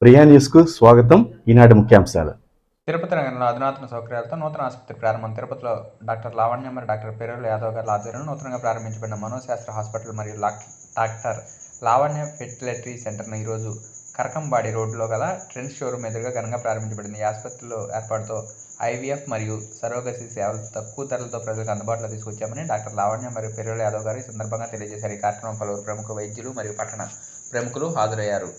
ప్రియా న్యూస్కు స్వాగతం. ఈనాటి ముఖ్యాంశాలు. తిరుపతి నగరంలో అధునాతన సౌకర్యాలతో నూతన ఆసుపత్రి ప్రారంభం. తిరుపతిలో డాక్టర్ లావణ్య మరియు డాక్టర్ పెరోల్ యాదవ్ గారి ఆధ్వర్యంలో నూతనంగా ప్రారంభించబడిన మనోశాస్త్ర హాస్పిటల్ మరియు డాక్టర్ లావణ్య ఫెర్టిలిటీ సెంటర్ను ఈరోజు కరకంబాడి రోడ్డులో గల ట్రెండ్స్ షోరూమ్ ఎదురుగా ఘనంగా ప్రారంభించబడింది. ఈ ఆసుపత్రిలో ఏర్పాటుతో ఐవీఎఫ్ మరియు సరోగసీ సేవలు తక్కువ ధరలతో ప్రజలకు అందుబాటులో తీసుకొచ్చామని డాక్టర్ లావణ్య మరియు పెరోల్ యాదవ్ గారు ఈ సందర్భంగా తెలియజేశారు. ఈ కార్యక్రమం పలువురు ప్రముఖ వైద్యులు మరియు పట్టణ ప్రముఖులు హాజరయ్యారు.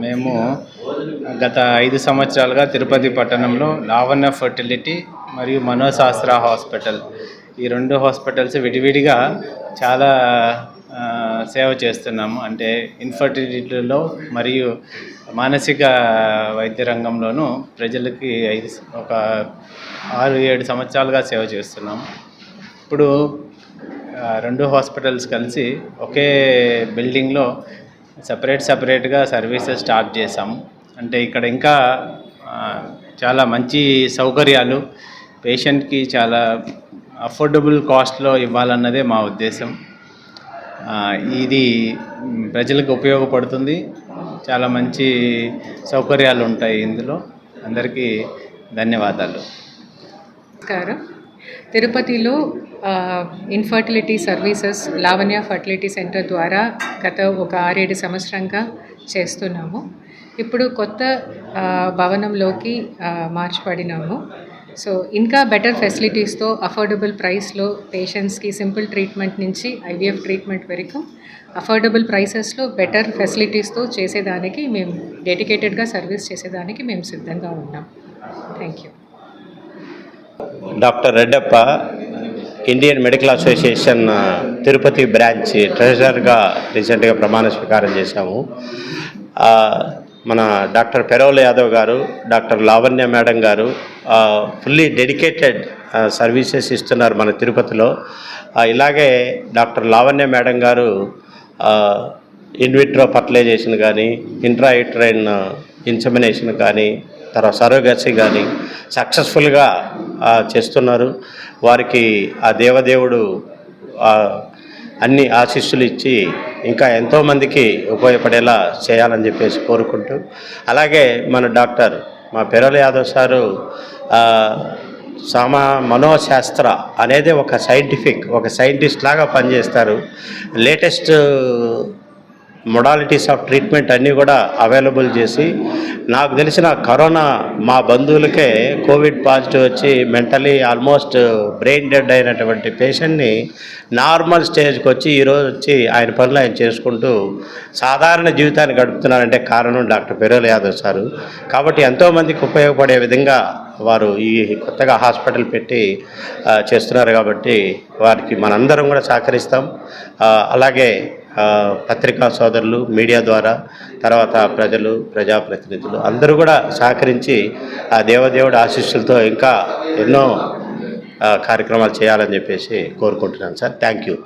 మేము గత 5 సంవత్సరాలుగా తిరుపతి పట్టణంలో లావణ్య ఫర్టిలిటీ మరియు మనోశాస్త్ర హాస్పిటల్ ఈ 2 హాస్పిటల్స్ విడివిడిగా చాలా సేవ చేస్తున్నాము. అంటే ఇన్ఫర్టిలిటీలో మరియు మానసిక వైద్య రంగంలోనూ ప్రజలకి ఒక 6-7 సంవత్సరాలుగా సేవ చేస్తున్నాము. ఇప్పుడు 2 హాస్పిటల్స్ కలిసి ఒకే బిల్డింగ్లో సపరేట్గా సర్వీసెస్ స్టార్ట్ చేసాము. అంటే ఇక్కడ ఇంకా చాలా మంచి సౌకర్యాలు పేషెంట్కి చాలా అఫోర్డబుల్ కాస్ట్లో ఇవ్వాలన్నదే మా ఉద్దేశం. ఇది ప్రజలకు ఉపయోగపడుతుంది. చాలా మంచి సౌకర్యాలు ఉంటాయి ఇందులో. అందరికీ ధన్యవాదాలు. నమస్కారం. తిరుపతిలో infertility services Lavanya fertility centre ద్వారా గత ఒక 6-7 సంవత్సరంగా చేస్తున్నాము. ఇప్పుడు కొత్త భవనంలోకి మార్చబడినాము. సో ఇంకా బెటర్ ఫెసిలిటీస్తో అఫోర్డబుల్ ప్రైస్లో పేషెంట్స్కి సింపుల్ ట్రీట్మెంట్ నుంచి ఐవీఎఫ్ ట్రీట్మెంట్ వరకు అఫోర్డబుల్ ప్రైసెస్లో బెటర్ ఫెసిలిటీస్తో చేసేదానికి మేము డెడికేటెడ్గా సర్వీస్ చేసేదానికి మేము సిద్ధంగా ఉన్నాం. Thank you. Doctor Reddappa, Indian Medical Association Tirupati branch ట్రెజరర్గా రీసెంట్గా ప్రమాణ స్వీకారం చేశాము. మన doctor Perol Yadav garu, doctor Lavanya madam garu fully dedicated services ఇస్తున్నారు మన తిరుపతిలో. ఇలాగే డాక్టర్ లావణ్య మేడం గారు ఇన్విట్రో ఫర్టిలైజేషన్ కానీ, ఇంట్రాయూట్రైన్ ఇన్సెమినేషన్ కానీ, తర్వాత సరోగసీ కానీ సక్సెస్ఫుల్గా చేస్తున్నారు. వారికి ఆ దేవదేవుడు అన్ని ఆశీస్సులు ఇచ్చి ఇంకా ఎంతోమందికి ఉపయోగపడేలా చేయాలని చెప్పేసి కోరుకుంటూ, అలాగే మన డాక్టర్ మా పెరోల్ యాదవ్ సారు మనోశాస్త్ర అనేది ఒక సైంటిస్ట్ లాగా పనిచేస్తారు. లేటెస్ట్ మొడాలిటీస్ ఆఫ్ ట్రీట్మెంట్ అన్నీ కూడా అవైలబుల్ చేసి, నాకు తెలిసిన కరోనా మా బంధువులకే కోవిడ్ పాజిటివ్ వచ్చి మెంటలీ ఆల్మోస్ట్ బ్రెయిన్ డెడ్ అయినటువంటి పేషెంట్ని నార్మల్ స్టేజ్కి వచ్చి ఈరోజు వచ్చి ఆయన పనులు ఆయన చేసుకుంటూ సాధారణ జీవితాన్ని గడుపుతున్నారంటే కారణం డాక్టర్ పెరోల్ యాదవ్ సారు. కాబట్టి ఎంతోమందికి ఉపయోగపడే విధంగా వారు ఈ కొత్తగా హాస్పిటల్ పెట్టి చేస్తున్నారు. కాబట్టి వారికి మనందరం కూడా సహకరిస్తాం. అలాగే పత్రికా సోదరులు, మీడియా ద్వారా, తర్వాత ప్రజలు, ప్రజాప్రతినిధులు అందరూ కూడా సహకరించి ఆ దేవదేవుడి ఆశీస్సులతో ఇంకా ఎన్నో కార్యక్రమాలు చేయాలని చెప్పేసి కోరుకుంటున్నాను సార్. Thank you.